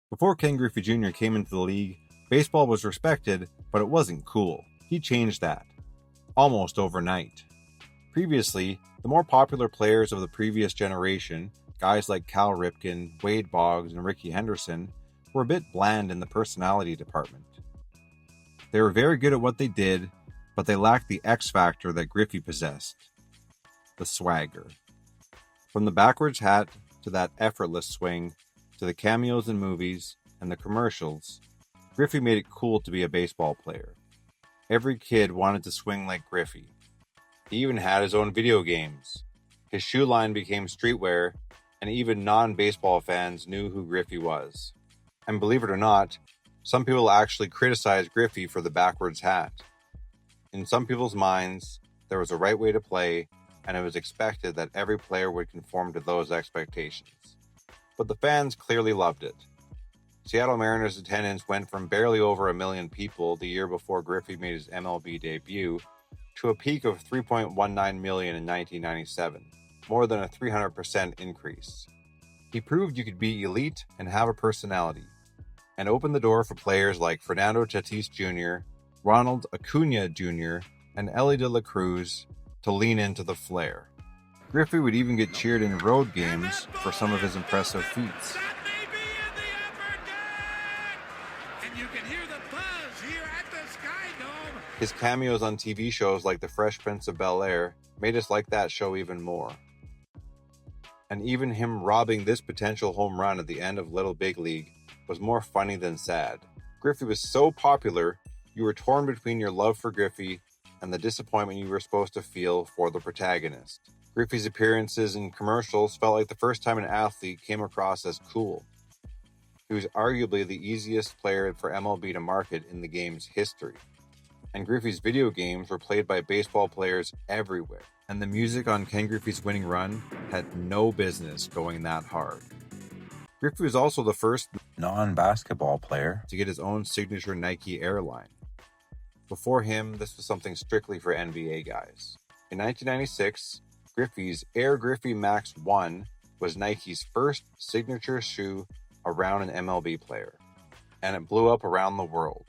Before Ken Griffey Jr. came into the league, baseball was respected, but it wasn't cool. He changed that. Almost overnight. Previously, the more popular players of the previous generation, guys like Cal Ripken, Wade Boggs, and Rickey Henderson, were a bit bland in the personality department. They were very good at what they did, but they lacked the X factor that Griffey possessed. The swagger. From the backwards hat to that effortless swing, to the cameos in movies and the commercials, Griffey made it cool to be a baseball player. Every kid wanted to swing like Griffey. He even had his own video games. His shoe line became streetwear, and even non-baseball fans knew who Griffey was. And believe it or not, some people actually criticized Griffey for the backwards hat. In some people's minds, there was a right way to play, and it was expected that every player would conform to those expectations. But the fans clearly loved it. Seattle Mariners attendance went from barely over 1 million people the year before Griffey made his MLB debut to a peak of 3.19 million in 1997, more than a 300% increase. He proved you could be elite and have a personality, and opened the door for players like Fernando Tatis Jr., Ronald Acuna Jr., and Ellie De La Cruz to lean into the flair. Griffey would even get cheered in road games for some of his impressive feats. His cameos on TV shows like The Fresh Prince of Bel-Air made us like that show even more. And even him robbing this potential home run at the end of Little Big League was more funny than sad. Griffey was so popular, you were torn between your love for Griffey and the disappointment you were supposed to feel for the protagonist. Griffey's appearances in commercials felt like the first time an athlete came across as cool. He was arguably the easiest player for MLB to market in the game's history. And Griffey's video games were played by baseball players everywhere. And the music on Ken Griffey's winning run had no business going that hard. Griffey was also the first non-basketball player to get his own signature Nike airline. Before him, this was something strictly for NBA guys. In 1996, Griffey's Air Griffey Max 1 was Nike's first signature shoe around an MLB player, and it blew up around the world.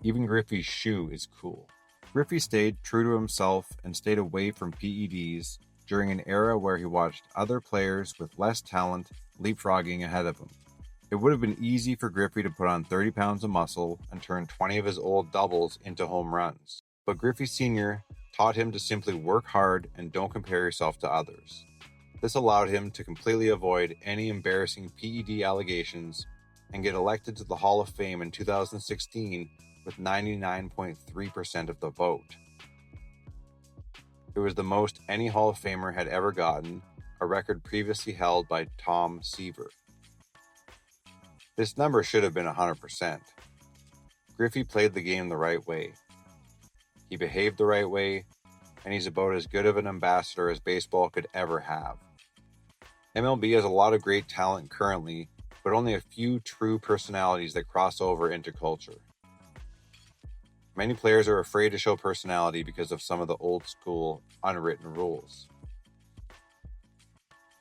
Even Griffey's shoe is cool. Griffey stayed true to himself and stayed away from PEDs during an era where he watched other players with less talent leapfrogging ahead of him. It would have been easy for Griffey to put on 30 pounds of muscle and turn 20 of his old doubles into home runs. But Griffey Sr. taught him to simply work hard and don't compare yourself to others. This allowed him to completely avoid any embarrassing PED allegations and get elected to the Hall of Fame in 2016 with 99.3% of the vote. It was the most any Hall of Famer had ever gotten, a record previously held by Tom Seaver. This number should have been 100%. Griffey played the game the right way. He behaved the right way, and he's about as good of an ambassador as baseball could ever have. MLB has a lot of great talent currently, but only a few true personalities that cross over into culture. Many players are afraid to show personality because of some of the old school, unwritten rules.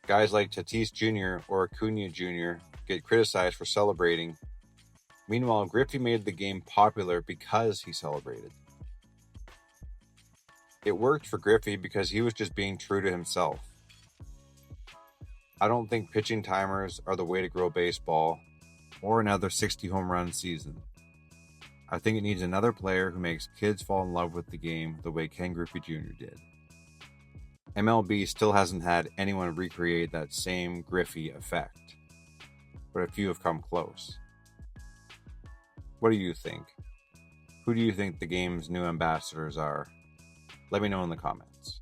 Guys like Tatis Jr. or Acuna Jr. get criticized for celebrating. Meanwhile, Griffey made the game popular because he celebrated. It worked for Griffey because he was just being true to himself. I don't think pitching timers are the way to grow baseball or another 60 home run season. I think it needs another player who makes kids fall in love with the game the way Ken Griffey Jr. did. MLB still hasn't had anyone recreate that same Griffey effect, but a few have come close. What do you think? Who do you think the game's new ambassadors are? Let me know in the comments.